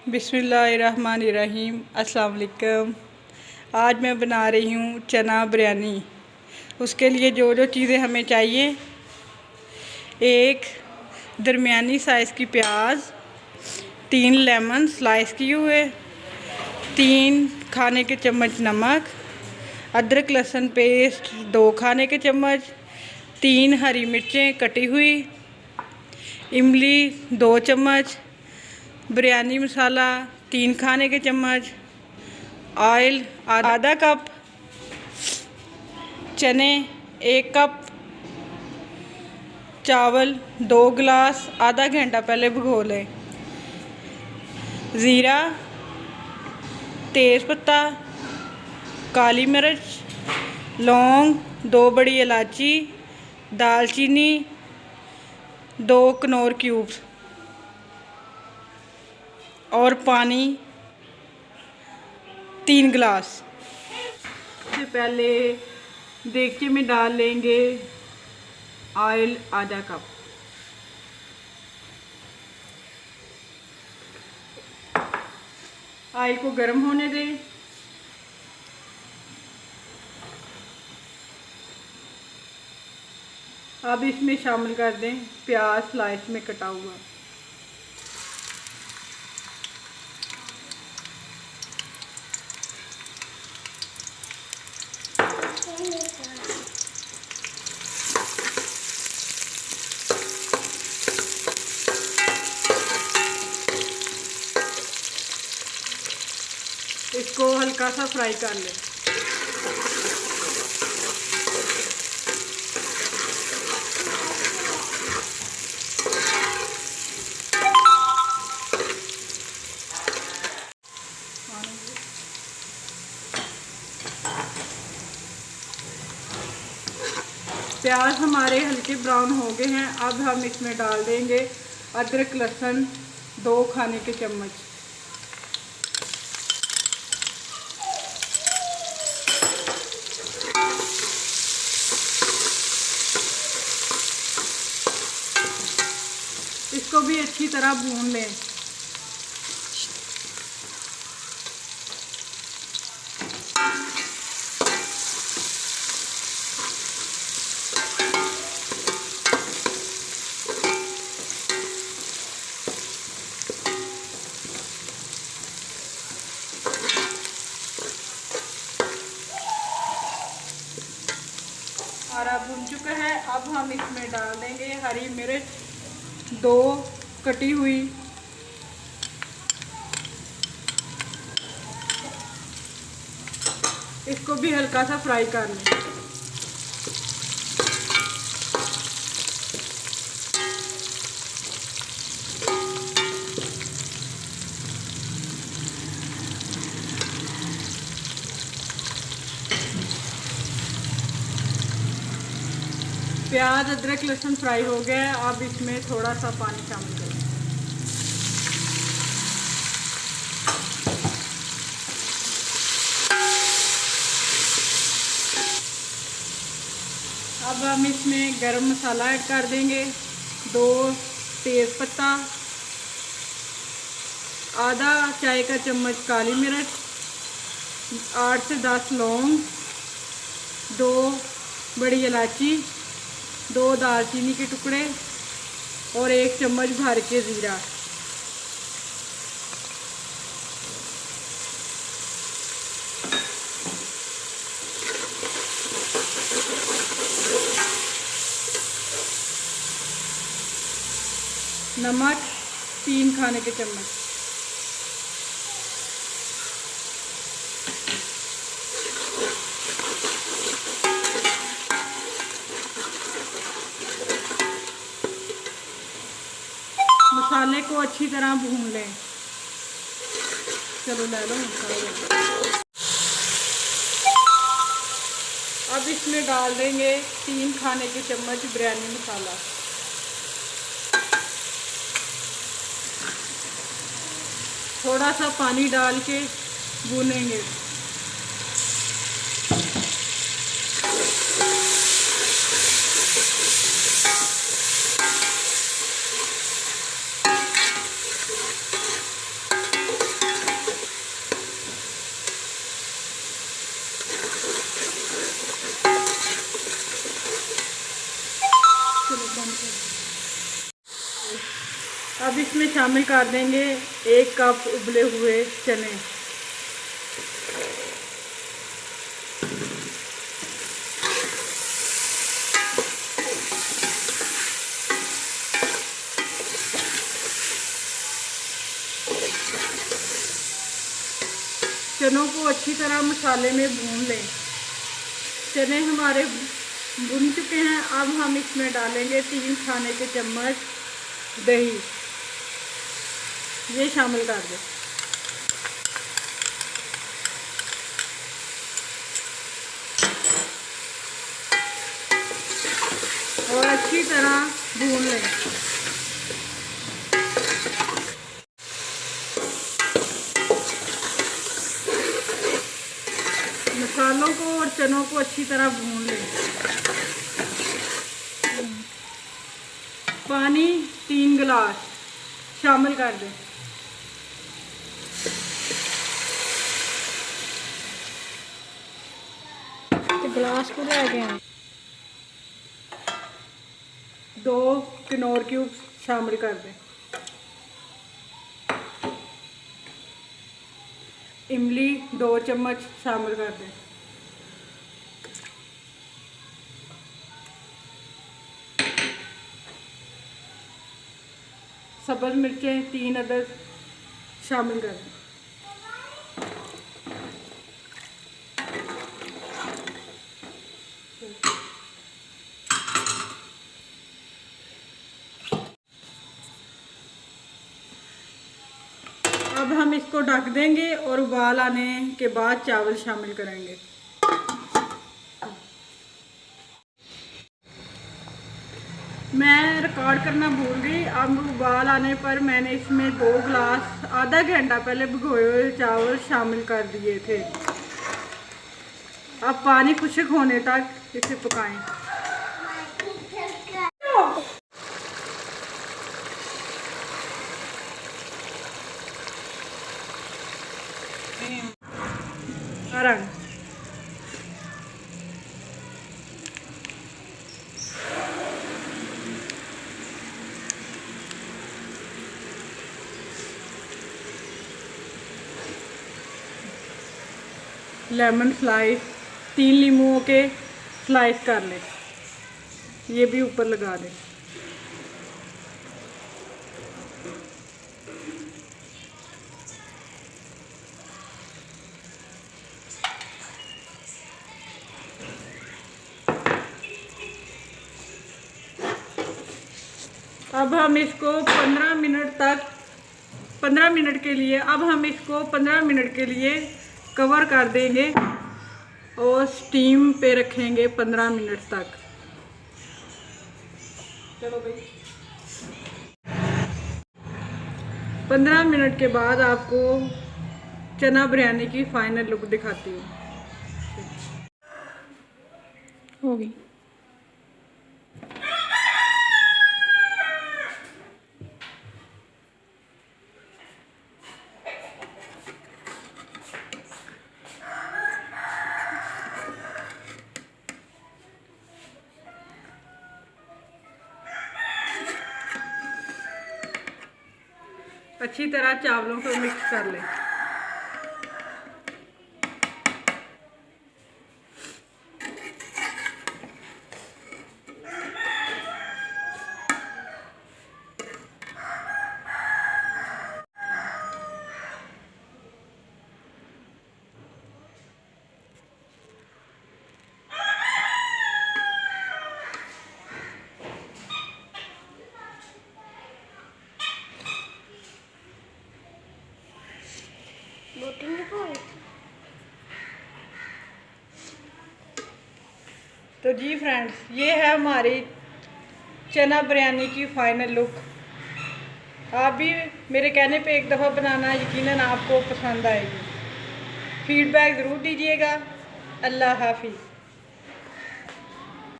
बिस्मिल्लाहिर्रहमानिर्रहीम। अस्सलाम वालेकुम। आज मैं बना रही हूँ चना बिरयानी। उसके लिए जो जो चीज़ें हमें चाहिए, एक दरमियानी साइज़ की प्याज, 3 लेमन स्लाइस किए हुए, 3 खाने के चम्मच नमक, अदरक लहसुन पेस्ट 2 खाने के चम्मच, 3 हरी मिर्चें कटी हुई, इमली 2 चम्मच, बिरयानी मसाला 3 खाने के चम्मच, ऑयल आधा कप, चने 1 कप, चावल 2 गिलास आधा घंटा पहले भिगो लें, ज़ीरा, तेज़पत्ता, काली मिर्च, लौंग, 2 बड़ी इलायची, दालचीनी, 2 कनौर क्यूब्स और पानी 3 गिलास। सबसे पहले देगचे में डाल लेंगे ऑयल आधा कप। ऑयल को गर्म होने दें। अब इसमें शामिल कर दें प्याज स्लाइस में कटा हुआ। इसको हल्का सा फ्राई कर लें। प्याज हमारे हल्के ब्राउन हो गए हैं। अब हम इसमें डाल देंगे अदरक लहसुन 2 खाने के चम्मच। इसको भी अच्छी तरह भून लें। हरा भुन चुका है। अब हम इसमें डाल देंगे हरी मिर्च 2 कटी हुई, इसको भी हल्का सा फ्राई कर लें। प्याज अदरक लहसुन फ्राई हो गया है। अब इसमें थोड़ा सा पानी शामिल करें। अब हम इसमें गरम मसाला ऐड कर देंगे, 2 तेज़पत्ता, आधा चाय का चम्मच काली मिर्च, 8 से 10 लौंग, 2 बड़ी इलायची, 2 दालचीनी के टुकड़े और 1 चम्मच भर के ज़ीरा। नमक 3 खाने के चम्मच। मसाले को अच्छी तरह भून लें। चलो ले लो मसाला। अब इसमें डाल देंगे 3 खाने के चम्मच बिरयानी मसाला। थोड़ा सा पानी डाल के भूनेंगे। अब इसमें शामिल कर देंगे 1 कप उबले हुए चने। चनों को अच्छी तरह मसाले में भून लें। चने हमारे भुन चुके हैं। अब हम इसमें डालेंगे 3 खाने के चम्मच दही। ये शामिल कर दें। और अच्छी तरह भून लें। मसालों को और चनों को अच्छी तरह भून लें। पानी 3 गिलास शामिल कर दें। तो गिलास को ले गए। 2 किनोर क्यूब शामिल कर दें। इमली 2 चम्मच शामिल कर दें। सब्ज़ मिर्चें 3 अदद शामिल कर दें। अब हम इसको ढक देंगे और उबाल आने के बाद चावल शामिल करेंगे। मैं रिकॉर्ड करना भूल गई। अब उबाल आने पर मैंने इसमें 2 गिलास आधा घंटा पहले भिगोए हुए चावल शामिल कर दिए थे। अब पानी खुश्क होने तक इसे पकाएं। रंग लेमन स्लाइस 3 लीमुओं के स्लाइस कर लें। ये भी ऊपर लगा दें। अब हम इसको 15 मिनट के लिए कवर कर देंगे और स्टीम पे रखेंगे 15 मिनट तक। चलो भाई 15 मिनट के बाद आपको चना बिरयानी की फाइनल लुक दिखाती हूँ। होगी। अच्छी तरह चावलों को मिक्स कर लें। तो जी फ्रेंड्स, ये है हमारी चना बिरयानी की फाइनल लुक। आप भी मेरे कहने पे एक दफ़ा बनाना, यकीनन आपको पसंद आएगी। फीडबैक ज़रूर दीजिएगा। अल्लाह हाफिज़।